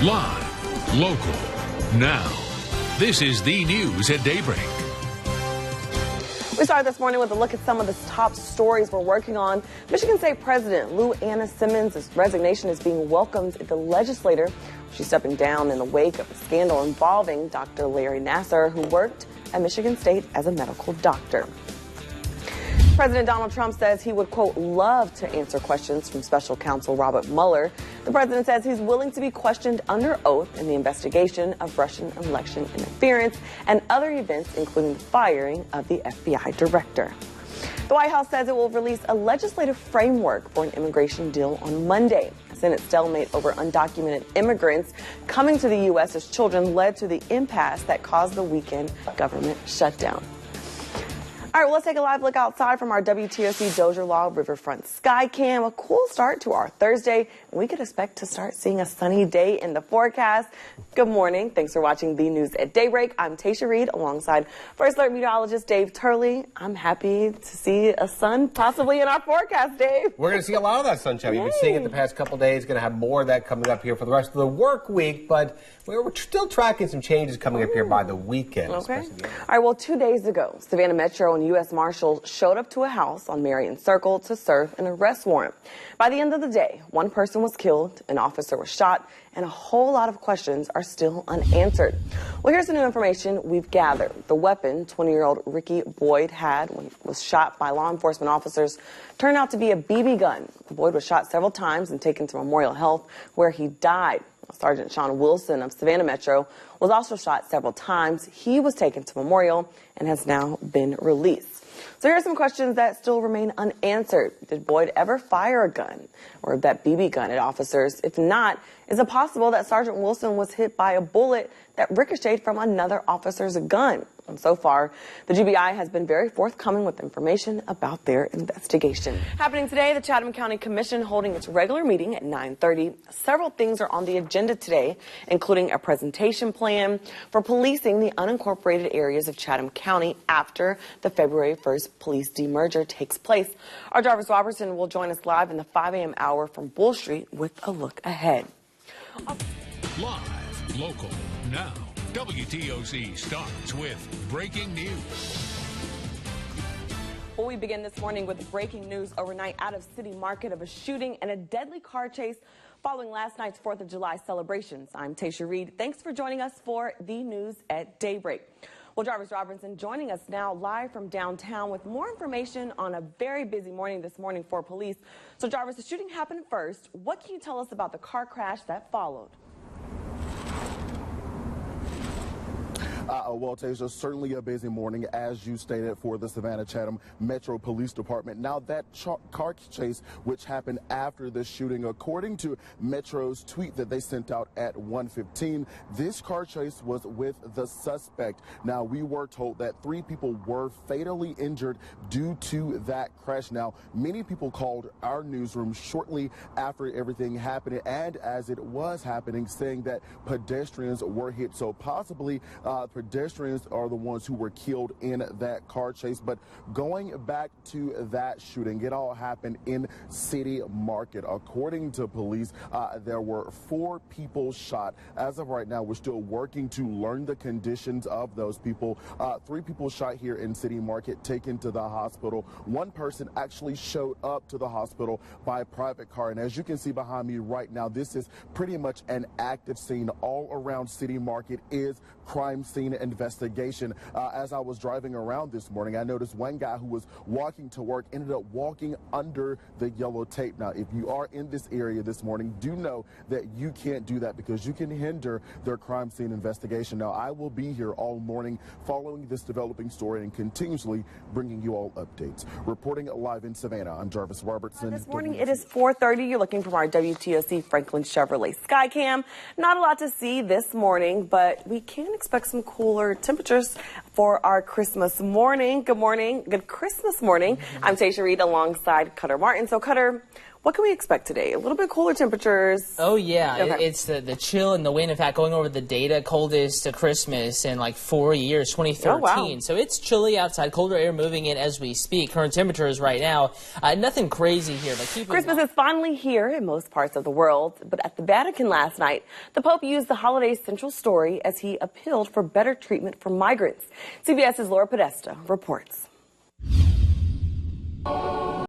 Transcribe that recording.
Live, local, now. This is the news at Daybreak. We started this morning with a look at some of the top stories we're working on. Michigan State President Lou Anna Simmons' resignation is being welcomed at the legislature. She's stepping down in the wake of a scandal involving Dr. Larry Nassar, who worked at Michigan State as a medical doctor. President Donald Trump says he would, quote, love to answer questions from special counsel Robert Mueller. The president says he's willing to be questioned under oath in the investigation of Russian election interference and other events, including the firing of the FBI director. The White House says it will release a legislative framework for an immigration deal on Monday. A Senate stalemate over undocumented immigrants coming to the U.S. as children led to the impasse that caused the weekend government shutdown. All right, well, let's take a live look outside from our WTOC Dozier Law Riverfront Sky Cam. A cool start to our Thursday, and we could expect to start seeing a sunny day in the forecast. Good morning. Thanks for watching the news at Daybreak. I'm Tasha Reed alongside First Alert meteorologist Dave Turley. I'm happy to see a sun possibly in our forecast, Dave. We're going to see a lot of that sunshine. We've been seeing it the past couple days. Going to have more of that coming up here for the rest of the work week, but we're still tracking some changes coming up here by the weekend. Okay. All right, well, 2 days ago, Savannah Metro and U.S. Marshals showed up to a house on Marion Circle to serve an arrest warrant. By the end of the day, one person was killed, an officer was shot, and a whole lot of questions are still unanswered. Well, here's the new information we've gathered. The weapon 20-year-old Ricky Boyd had when he was shot by law enforcement officers turned out to be a BB gun. Boyd was shot several times and taken to Memorial Health, where he died. Sergeant Sean Wilson of Savannah Metro was also shot several times. He was taken to Memorial and has now been released. So here are some questions that still remain unanswered. Did Boyd ever fire a gun or that BB gun at officers? If not, is it possible that Sergeant Wilson was hit by a bullet that ricocheted from another officer's gun? And so far, the GBI has been very forthcoming with information about their investigation. Happening today, the Chatham County Commission holding its regular meeting at 9:30. Several things are on the agenda today, including a presentation plan for policing the unincorporated areas of Chatham County after the February 1st police demerger takes place. Our Jarvis Robertson will join us live in the 5 a.m. hour from Bull Street with a look ahead. Live, local, now. WTOC starts with breaking news. Well, we begin this morning with breaking news overnight out of City Market of a shooting and a deadly car chase following last night's 4th of July celebrations. I'm Tasha Reed. Thanks for joining us for the news at Daybreak. Well, Jarvis Robertson joining us now live from downtown with more information on a very busy morning this morning for police. So, Jarvis, the shooting happened first. What can you tell us about the car crash that followed? Well, Tasia, certainly a busy morning, as you stated, for the Savannah-Chatham Metro Police Department. Now, that car chase, which happened after the shooting, according to Metro's tweet that they sent out at 1:15, this car chase was with the suspect. Now, we were told that 3 people were fatally injured due to that crash. Now, many people called our newsroom shortly after everything happened, and as it was happening, saying that pedestrians were hit. So possibly pedestrians are the ones who were killed in that car chase. But going back to that shooting, it all happened in City Market. According to police, there were 4 people shot. As of right now, we're still working to learn the conditions of those people. 3 people shot here in City Market, taken to the hospital. 1 person actually showed up to the hospital by private car. And as you can see behind me right now, this is pretty much an active scene. All around City Market is crime scene investigation. As I was driving around this morning, I noticed one guy who was walking to work ended up walking under the yellow tape. Now, if you are in this area this morning, do know that you can't do that because you can hinder their crime scene investigation. Now, I will be here all morning following this developing story and continuously bringing you all updates. Reporting live in Savannah, I'm Jarvis Robertson. This morning it is 4:30. You're looking from our WTOC Franklin Chevrolet Skycam. Not a lot to see this morning, but we can expect some cooler temperatures for our Christmas morning. Good morning. Good Christmas morning. I'm Tasha Reed alongside Cutter Martin. So, Cutter, What can we expect today? A little bit cooler temperatures. Oh, yeah. Okay. It's the chill and the wind. In fact, going over the data, coldest Christmas in like 4 years, 2013. Oh, wow. So it's chilly outside, colder air moving in as we speak. Current temperatures right now, nothing crazy here. But keep Christmas is finally here in most parts of the world. But at the Vatican last night, the Pope used the holiday's central story as he appealed for better treatment for migrants. CBS's Laura Podesta reports.